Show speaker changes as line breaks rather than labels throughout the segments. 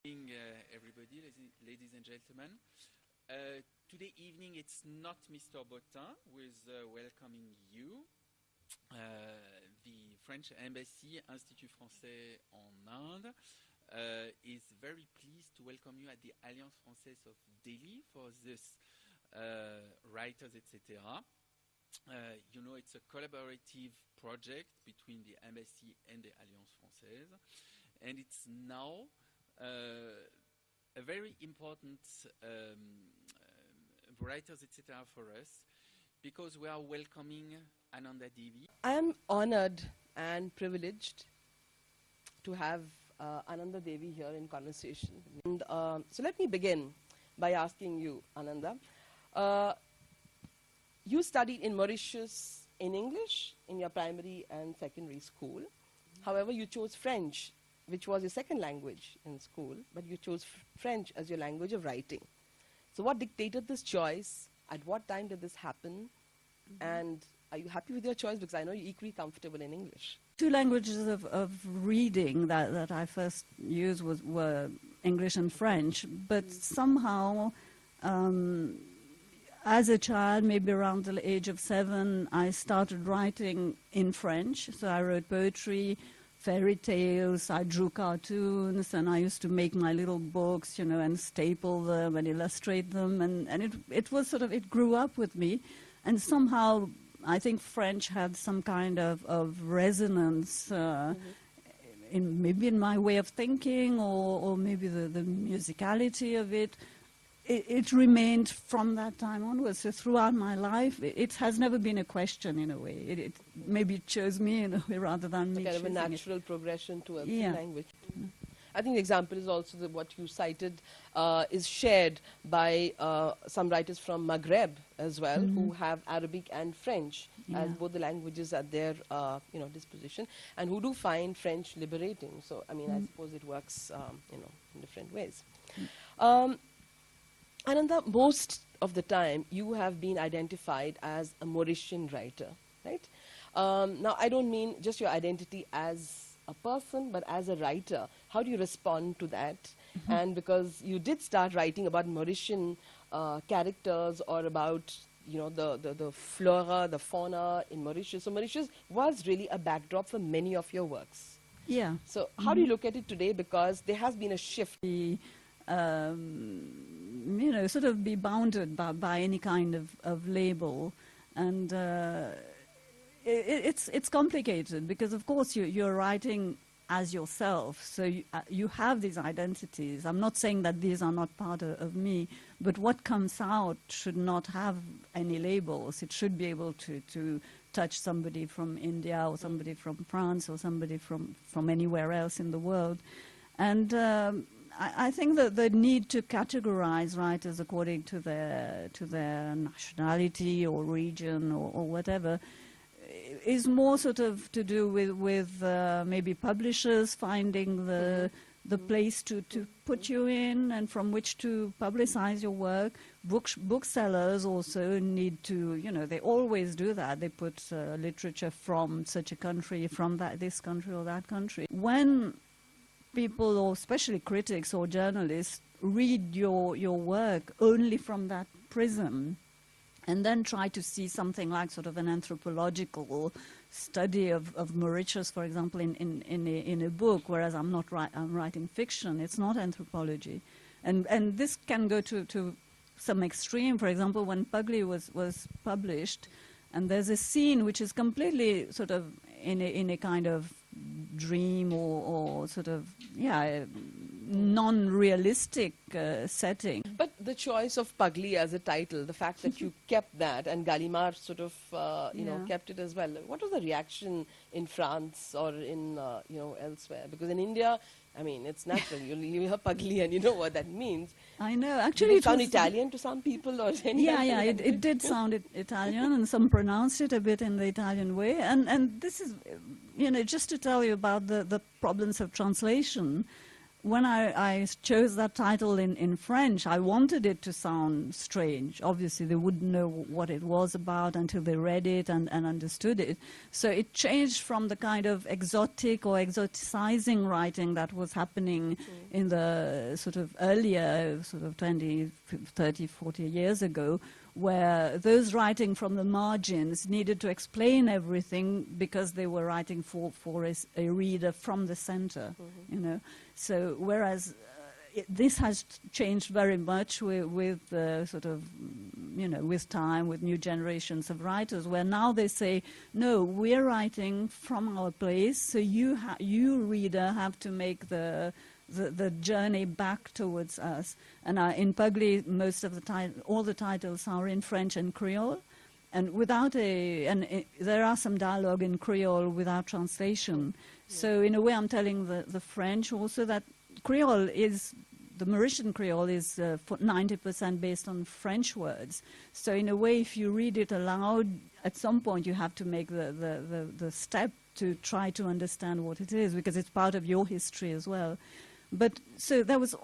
Evening, everybody, ladies and gentlemen. Today evening, it's not Mr. Botin who is welcoming you. The French Embassy, Institut Français en Inde, is very pleased to welcome you at the Alliance Française of Delhi for this writers, etc. You know, it's a collaborative project between the Embassy and the Alliance Française, and it's now a very important writers, etc. for us, because we are welcoming Ananda Devi.
I am honored and privileged to have Ananda Devi here in conversation. And, so let me begin by asking you, Ananda. You studied in Mauritius in English in your primary and secondary school. However, you chose French, which was your second language in school, but you chose French as your language of writing. So what dictated this choice? At what time did this happen? And are you happy with your choice? Because I know you're equally comfortable in English.
Two languages of reading that I first used were English and French, but somehow as a child, maybe around the age of 7, I started writing in French. So I wrote poetry, fairy tales, I drew cartoons, and I used to make my little books, you know, and staple them and illustrate them. And it was sort of, it grew up with me. And somehow, I think French had some kind of resonance maybe in my way of thinking, or maybe the musicality of it. It remained from that time onwards. So throughout my life, it has never been a question in a way. Maybe it chose me in a way rather than me
choosing it. Kind of a natural progression towards the language. I think the example is also that what you cited is shared by some writers from Maghreb as well, who have Arabic and French as both the languages at their disposition, and who do find French liberating. So, I mean, I suppose it works in different ways. Ananda, most of the time you have been identified as a Mauritian writer, right? Now, I don't mean just your identity as a person, but as a writer. How do you respond to that? And because you did start writing about Mauritian characters or about, you know, the flora, the fauna in Mauritius. So Mauritius was really a backdrop for many of your works.
Yeah.
So how do you look at it today? Because there has been a shift.
You know, sort of be bounded by any kind of label, and it's complicated because, of course, you're writing as yourself, so you have these identities. I'm not saying that these are not part of me, but what comes out should not have any labels. It should be able to touch somebody from India or somebody from France or somebody from anywhere else in the world, and I think that the need to categorize writers according to their nationality or region or whatever is more sort of to do with maybe publishers finding the place to put you in and from which to publicize your work. Booksellers also need to, you know, they always do that. They put literature from such a country, from this country or that country. When people, or especially critics or journalists, read your work only from that prism and then try to see something like sort of an anthropological study of Mauritius, for example, in a book, whereas I'm writing fiction. It's not anthropology. And this can go to some extreme. For example, when Pugly was published, and there's a scene which is completely sort of in a kind of dream or sort of, non-realistic setting.
But the choice of Pugly as a title, the fact that you kept that, and Gallimard sort of, kept it as well. What was the reaction in France or in, elsewhere? Because in India, I mean, it's natural. You hear Pugly and you know what that means.
I know. Actually,
it sound Italian to some people, or any
it did sound Italian, and some pronounced it a bit in the Italian way. And this is, just to tell you about the problems of translation. when I chose that title in French, I wanted it to sound strange. Obviously, they wouldn't know what it was about until they read it and understood it. So it changed from the kind of exotic or exoticizing writing that was happening in the sort of earlier, sort of 20, 30, 40 years ago, where those writing from the margins needed to explain everything because they were writing for a reader from the center, you know. So whereas this has changed very much with sort of, you know, with time, with new generations of writers, where now they say, no, we're writing from our place, so you reader have to make the journey back towards us. And in Pugly, most of the all the titles are in French and Creole, and there are some dialogue in Creole without translation. So in a way, I'm telling the French also that the Mauritian Creole is 90% based on French words. So in a way, if you read it aloud, at some point you have to make the step to try to understand what it is, because it's part of your history as well. But so there was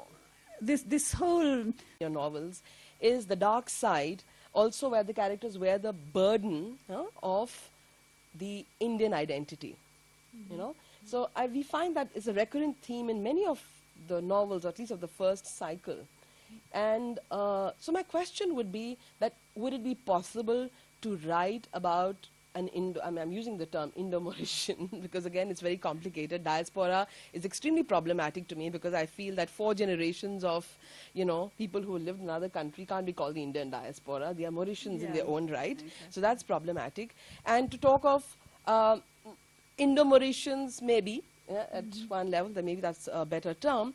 this whole...
Your novels is the dark side, also where the characters wear the burden of the Indian identity, you know. So we find that is a recurrent theme in many of the novels, or at least of the first cycle. And so my question would be that would it be possible to write about I'm using the term Indo-Mauritian because again it's very complicated. Diaspora is extremely problematic to me because I feel that 4 generations of, you know, people who lived in another country can't be called the Indian diaspora. They are Mauritians in their own right. Okay. So that's problematic. And to talk of Indo-Mauritians maybe at one level, then maybe that's a better term.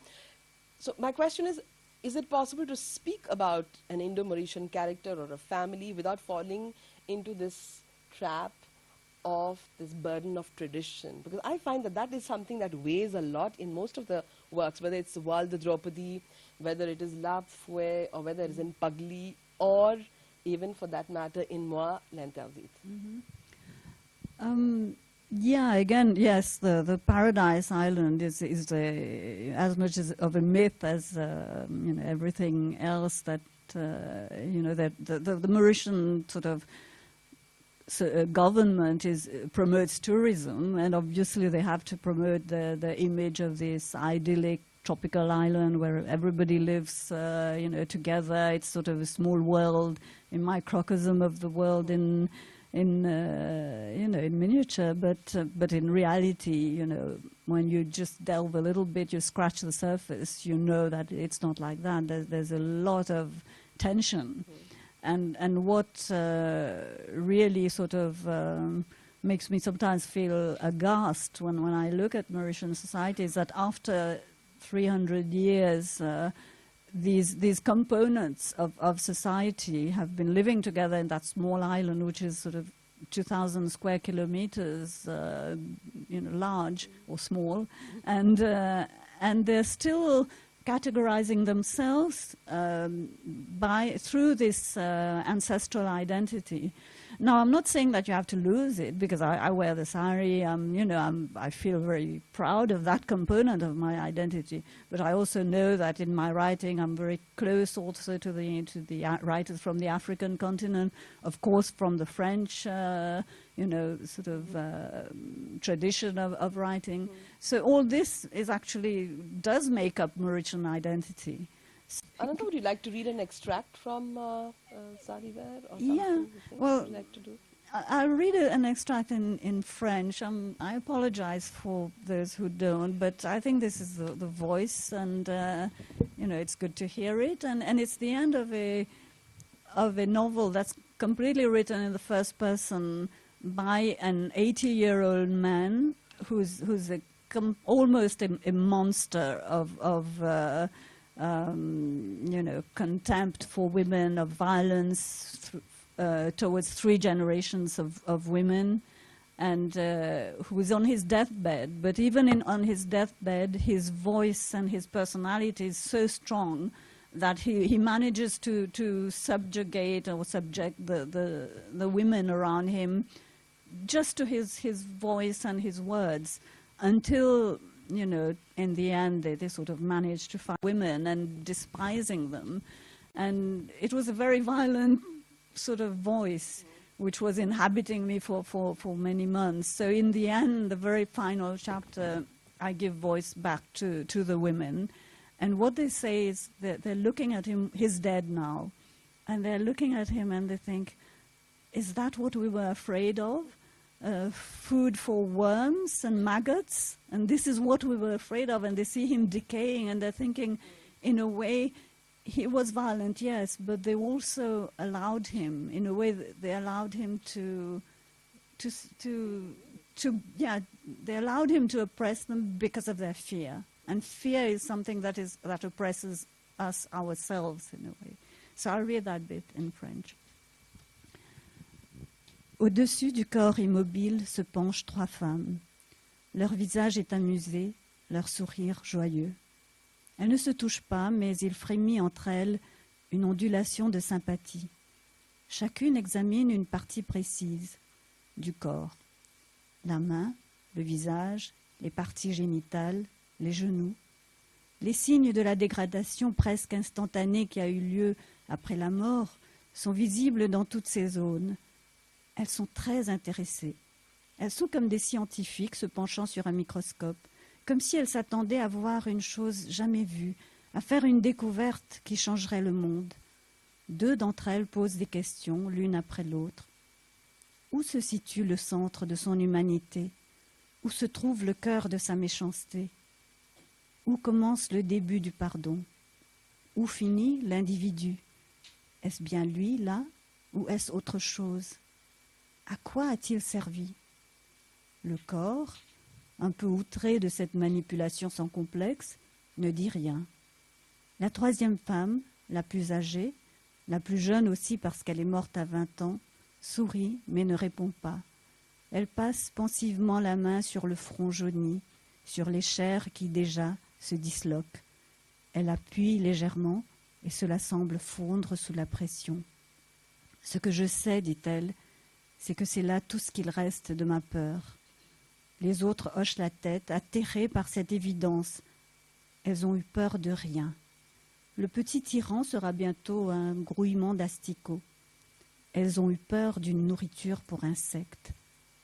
So my question is it possible to speak about an Indo-Mauritian character or a family without falling into this trap of this burden of tradition? Because I find that is something that weighs a lot in most of the works, whether it's Wal the Draupadi, whether it is La Fouet, or whether it is in Pugly, or even for that matter in Moi l'Interdite.
Yeah, again, yes, the Paradise Island is as much of a myth as you know, everything else that you know, that the Mauritian sort of government promotes tourism, and obviously they have to promote the image of this idyllic tropical island where everybody lives, you know, together. It's sort of a small world, a microcosm of the world in you know, in miniature. But in reality, you know, when you just delve a little bit, you scratch the surface, you know that it's not like that. There's a lot of tension. And what really sort of makes me sometimes feel aghast when I look at Mauritian society is that after 300 years, these components of society have been living together in that small island, which is sort of 2,000 square kilometers, you know, large or small, and they're still categorizing themselves through this ancestral identity. Now, I'm not saying that you have to lose it, because I wear the sari. You know, I feel very proud of that component of my identity. But I also know that in my writing, I'm very close also to the writers from the African continent, of course, from the French, you know, sort of tradition of writing. So all this does make up Mauritian identity.
Ananda, would you like to read an extract from Sariware or something?
Yeah, well,
would you like to do?
I'll read an extract in French. I apologize for those who don't, but I think this is the voice, and you know, it's good to hear it. And it's the end of a novel that's completely written in the first person by an 80-year-old man who's almost a monster of you know, contempt for women, of violence towards 3 generations of women, and who is on his deathbed. But even on his deathbed, his voice and his personality is so strong that he manages to subjugate or subject the women around him just to his voice and his words, until you know, in the end, they sort of managed to find women and despising them. And it was a very violent sort of voice which was inhabiting me for many months. So in the end, the very final chapter, I give voice back to the women. And what they say is that they're looking at him, he's dead now, and they're looking at him and they think, is that what we were afraid of? Food for worms and maggots? And this is what we were afraid of. And they see him decaying and they're thinking, in a way, he was violent, yes, but they also allowed him, in a way, they allowed him they allowed him to oppress them because of their fear. And fear is something that oppresses us ourselves, in a way. So I'll read that bit in French. Au-dessus du corps immobile se penchent 3 femmes. Leur visage est amusé, leur sourire joyeux. Elles ne se touchent pas, mais il frémit entre elles une ondulation de sympathie. Chacune examine une partie précise du corps. La main, le visage, les parties génitales, les genoux. Les signes de la dégradation presque instantanée qui a eu lieu après la mort sont visibles dans toutes ces zones. Elles sont très intéressées. Elles sont comme des scientifiques se penchant sur un microscope, comme si elles s'attendaient à voir une chose jamais vue, à faire une découverte qui changerait le monde. 2 d'entre elles posent des questions, l'une après l'autre. Où se situe le centre de son humanité? Où se trouve le cœur de sa méchanceté? Où commence le début du pardon? Où finit l'individu? Est-ce bien lui, là, ou est-ce autre chose? À quoi a-t-il servi? Le corps, un peu outré de cette manipulation sans complexe, ne dit rien. La 3e femme, la plus âgée, la plus jeune aussi parce qu'elle est morte à 20 ans, sourit mais ne répond pas. Elle passe pensivement la main sur le front jauni, sur les chairs qui déjà se disloquent. Elle appuie légèrement et cela semble fondre sous la pression. Ce que je sais, dit-elle, c'est que c'est là tout ce qu'il reste de ma peur. Les autres hochent la tête, atterrées par cette évidence. Elles ont eu peur de rien. Le petit tyran sera bientôt un grouillement d'asticots. Elles ont eu peur d'une nourriture pour insectes.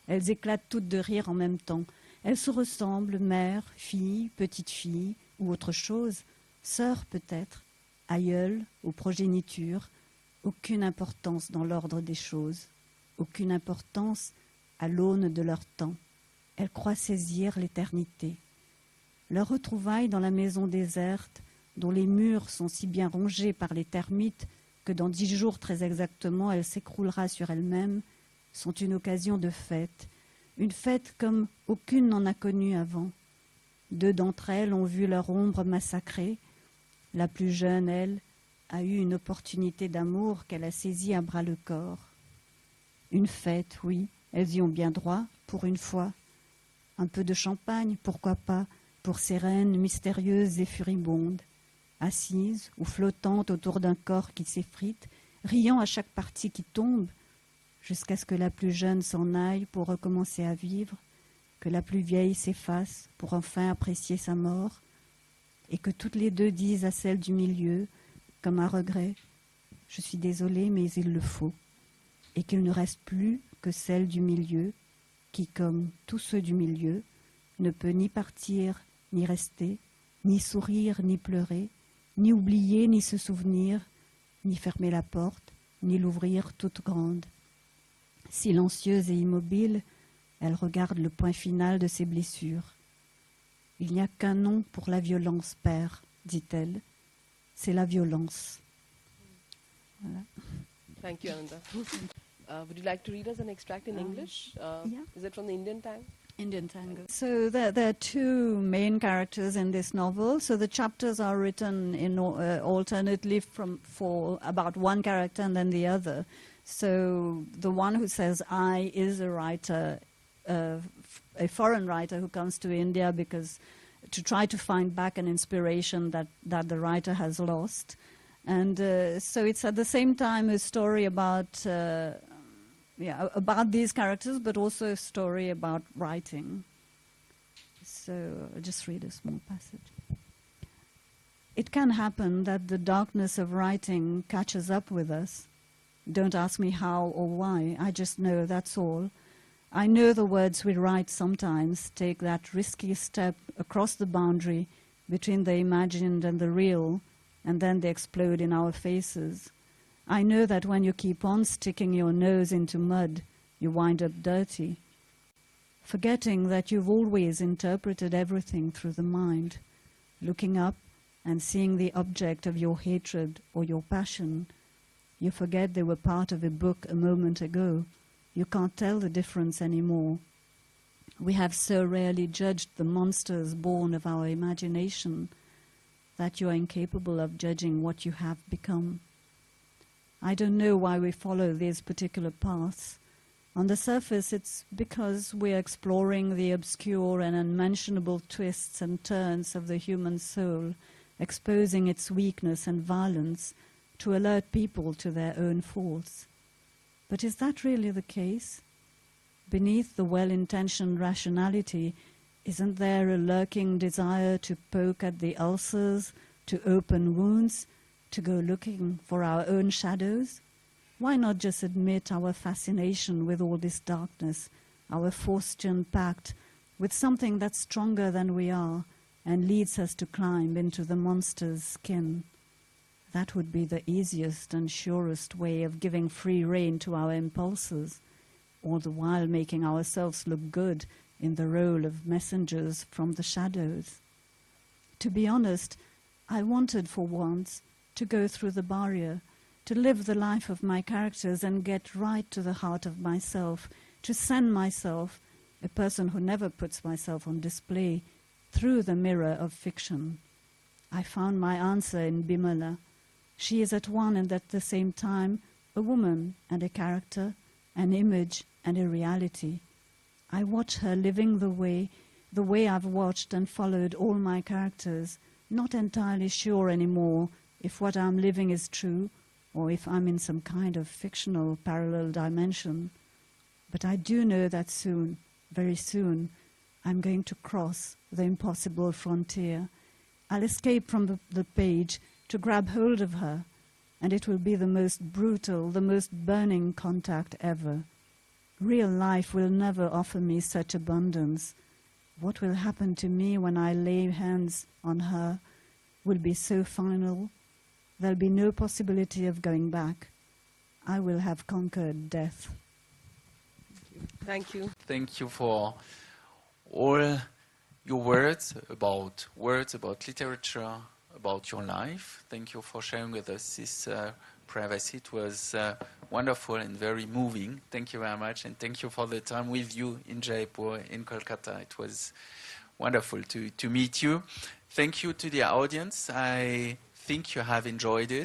Elles éclatent toutes de rire en même temps. Elles se ressemblent, mère, fille, petite fille, ou autre chose, sœur peut-être, aïeule ou progéniture. Aucune importance dans l'ordre des choses, aucune importance à l'aune de leur temps. Elles croient saisir l'éternité. Leur retrouvaille dans la maison déserte, dont les murs sont si bien rongés par les termites que dans 10 jours très exactement elle s'écroulera sur elle-même, sont une occasion de fête, une fête comme aucune n'en a connue avant. 2 d'entre elles ont vu leur ombre massacrée. La plus jeune, elle, a eu une opportunité d'amour qu'elle a saisie à bras-le-corps. Une fête, oui, elles y ont bien droit, pour une fois. Un peu de champagne, pourquoi pas, pour ces reines mystérieuses et furibondes, assises ou flottantes autour d'un corps qui s'effrite, riant à chaque partie qui tombe, jusqu'à ce que la plus jeune s'en aille pour recommencer à vivre, que la plus vieille s'efface pour enfin apprécier sa mort, et que toutes les 2 disent à celle du milieu, comme un regret, « Je suis désolée, mais il le faut », et qu'il ne reste plus que celle du milieu, qui, comme tous ceux du milieu, ne peut ni partir, ni rester, ni sourire, ni pleurer, ni oublier, ni se souvenir, ni fermer la porte, ni l'ouvrir toute grande. Silencieuse et immobile, elle regarde le point final de ses blessures. « Il n'y a qu'un nom pour la violence, père, dit-elle. C'est la violence. » Voilà.
Thank you, Ananda. Would you like to read us an extract in English?
Yeah.
Is it from the Indian Tango?
Indian Tango. So there are 2 main characters in this novel. So the chapters are written in alternately for about one character and then the other. So the one who says I is a writer, a foreign writer who comes to India because to try to find back an inspiration that the writer has lost. And so it's at the same time a story about about these characters, but also a story about writing. So I'll just read a small passage. It can happen that the darkness of writing catches up with us. Don't ask me how or why, I just know, that's all. I know the words we write sometimes take that risky step across the boundary between the imagined and the real, and then they explode in our faces. I know that when you keep on sticking your nose into mud, you wind up dirty, forgetting that you've always interpreted everything through the mind, looking up and seeing the object of your hatred or your passion. You forget they were part of a book a moment ago. You can't tell the difference anymore. We have so rarely judged the monsters born of our imagination that you are incapable of judging what you have become. I don't know why we follow these particular paths. On the surface, it's because we're exploring the obscure and unmentionable twists and turns of the human soul, exposing its weakness and violence to alert people to their own faults. But is that really the case? Beneath the well-intentioned rationality, isn't there a lurking desire to poke at the ulcers, to open wounds, to go looking for our own shadows? Why not just admit our fascination with all this darkness, our Faustian pact with something that's stronger than we are and leads us to climb into the monster's skin? That would be the easiest and surest way of giving free rein to our impulses, all the while making ourselves look good in the role of messengers from the shadows. To be honest, I wanted for once to go through the barrier, to live the life of my characters and get right to the heart of myself, to send myself, a person who never puts myself on display, through the mirror of fiction. I found my answer in Bimala. She is at one and at the same time a woman and a character, an image and a reality. I watch her living the way I've watched and followed all my characters, not entirely sure anymore if what I'm living is true or if I'm in some kind of fictional parallel dimension. But I do know that soon, very soon, I'm going to cross the impossible frontier. I'll escape from the page to grab hold of her, and it will be the most brutal, the most burning contact ever. Real life will never offer me such abundance. What will happen to me when I lay hands on her will be so final. There'll be no possibility of going back. I will have conquered death.
Thank you.
Thank you for all your words about literature, about your life. Thank you for sharing with us this privacy. It was wonderful and very moving. Thank you very much, and thank you for the time with you in Jaipur, in Kolkata. It was wonderful to meet you. Thank you to the audience. I think you have enjoyed it.